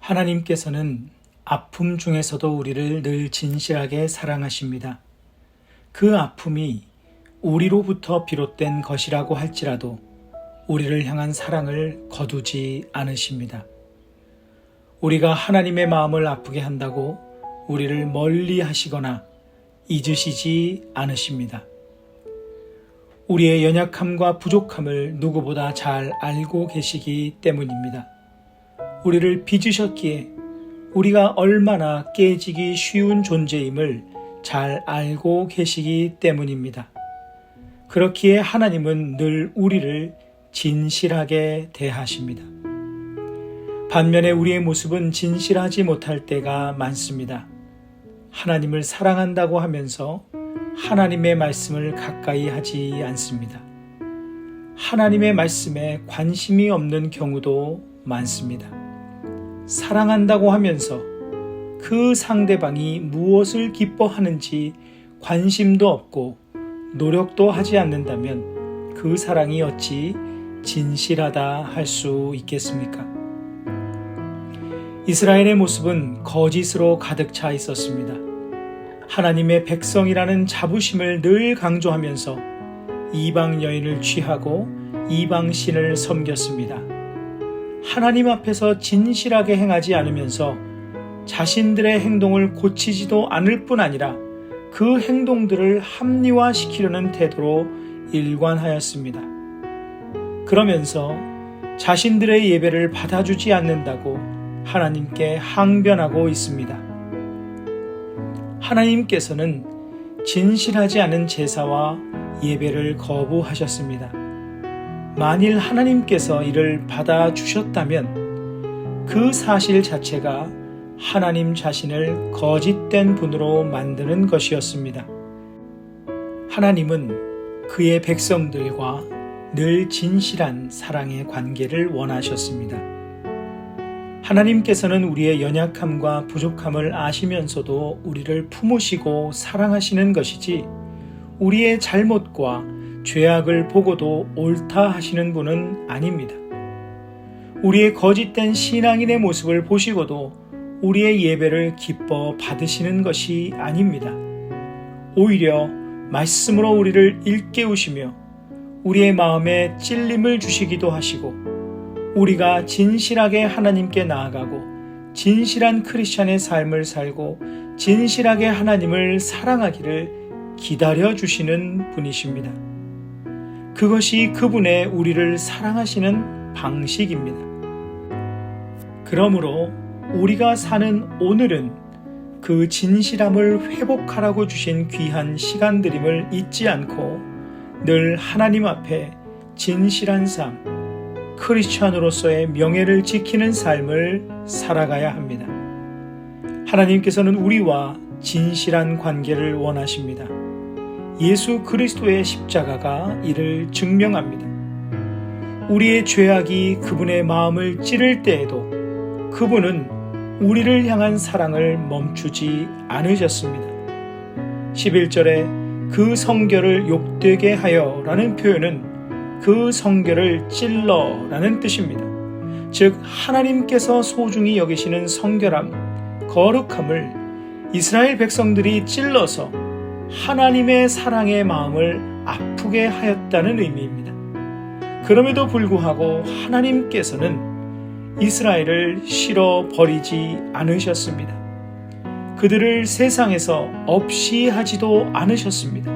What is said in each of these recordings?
하나님께서는 아픔 중에서도 우리를 늘 진실하게 사랑하십니다. 그 아픔이 우리로부터 비롯된 것이라고 할지라도 우리를 향한 사랑을 거두지 않으십니다. 우리가 하나님의 마음을 아프게 한다고 우리를 멀리 하시거나 잊으시지 않으십니다. 우리의 연약함과 부족함을 누구보다 잘 알고 계시기 때문입니다. 우리를 빚으셨기에 우리가 얼마나 깨지기 쉬운 존재임을 잘 알고 계시기 때문입니다. 그렇기에 하나님은 늘 우리를 진실하게 대하십니다. 반면에 우리의 모습은 진실하지 못할 때가 많습니다. 하나님을 사랑한다고 하면서 하나님의 말씀을 가까이 하지 않습니다. 하나님의 말씀에 관심이 없는 경우도 많습니다. 사랑한다고 하면서 그 상대방이 무엇을 기뻐하는지 관심도 없고 노력도 하지 않는다면 그 사랑이 어찌 진실하다 할 수 있겠습니까? 이스라엘의 모습은 거짓으로 가득 차 있었습니다. 하나님의 백성이라는 자부심을 늘 강조하면서 이방 여인을 취하고 이방 신을 섬겼습니다. 하나님 앞에서 진실하게 행하지 않으면서 자신들의 행동을 고치지도 않을 뿐 아니라 그 행동들을 합리화시키려는 태도로 일관하였습니다. 그러면서 자신들의 예배를 받아주지 않는다고 하나님께 항변하고 있습니다. 하나님께서는 진실하지 않은 제사와 예배를 거부하셨습니다. 만일 하나님께서 이를 받아주셨다면 그 사실 자체가 하나님 자신을 거짓된 분으로 만드는 것이었습니다. 하나님은 그의 백성들과 늘 진실한 사랑의 관계를 원하셨습니다. 하나님께서는 우리의 연약함과 부족함을 아시면서도 우리를 품으시고 사랑하시는 것이지 우리의 잘못과 죄악을 보고도 옳다 하시는 분은 아닙니다. 우리의 거짓된 신앙인의 모습을 보시고도 우리의 예배를 기뻐 받으시는 것이 아닙니다. 오히려 말씀으로 우리를 일깨우시며 우리의 마음에 찔림을 주시기도 하시고 우리가 진실하게 하나님께 나아가고 진실한 크리스찬의 삶을 살고 진실하게 하나님을 사랑하기를 기다려주시는 분이십니다. 그것이 그분의 우리를 사랑하시는 방식입니다. 그러므로 우리가 사는 오늘은 그 진실함을 회복하라고 주신 귀한 시간들임을 잊지 않고 늘 하나님 앞에 진실한 삶, 크리스찬으로서의 명예를 지키는 삶을 살아가야 합니다. 하나님께서는 우리와 진실한 관계를 원하십니다. 예수 그리스도의 십자가가 이를 증명합니다. 우리의 죄악이 그분의 마음을 찌를 때에도 그분은 우리를 향한 사랑을 멈추지 않으셨습니다. 11절에 그 성결을 욕되게 하여 라는 표현은 그 성결을 찔러 라는 뜻입니다. 즉 하나님께서 소중히 여기시는 성결함, 거룩함을 이스라엘 백성들이 찔러서 하나님의 사랑의 마음을 아프게 하였다는 의미입니다. 그럼에도 불구하고 하나님께서는 이스라엘을 실어 버리지 않으셨습니다. 그들을 세상에서 없이 하지도 않으셨습니다.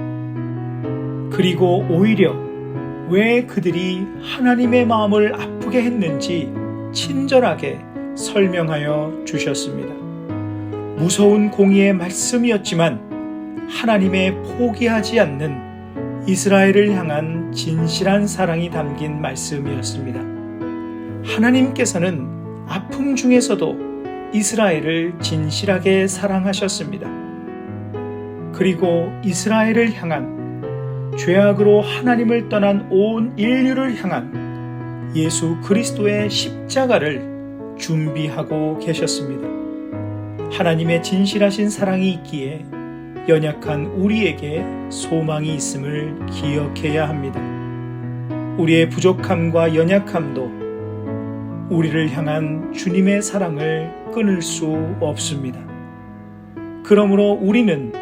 그리고 오히려 왜 그들이 하나님의 마음을 아프게 했는지 친절하게 설명하여 주셨습니다. 무서운 공의의 말씀이었지만 하나님의 포기하지 않는 이스라엘을 향한 진실한 사랑이 담긴 말씀이었습니다. 하나님께서는 아픔 중에서도 이스라엘을 진실하게 사랑하셨습니다. 그리고 이스라엘을 향한 죄악으로 하나님을 떠난 온 인류를 향한 예수 그리스도의 십자가를 준비하고 계셨습니다. 하나님의 진실하신 사랑이 있기에 연약한 우리에게 소망이 있음을 기억해야 합니다. 우리의 부족함과 연약함도 우리를 향한 주님의 사랑을 끊을 수 없습니다. 그러므로 우리는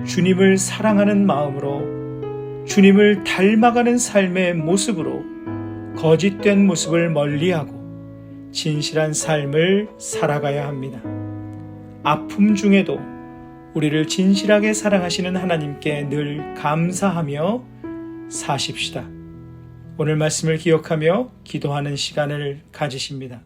주님을 사랑하는 마음으로 주님을 닮아가는 삶의 모습으로 거짓된 모습을 멀리하고 진실한 삶을 살아가야 합니다. 아픔 중에도 우리를 진실하게 사랑하시는 하나님께 늘 감사하며 사십시다. 오늘 말씀을 기억하며 기도하는 시간을 가지십니다.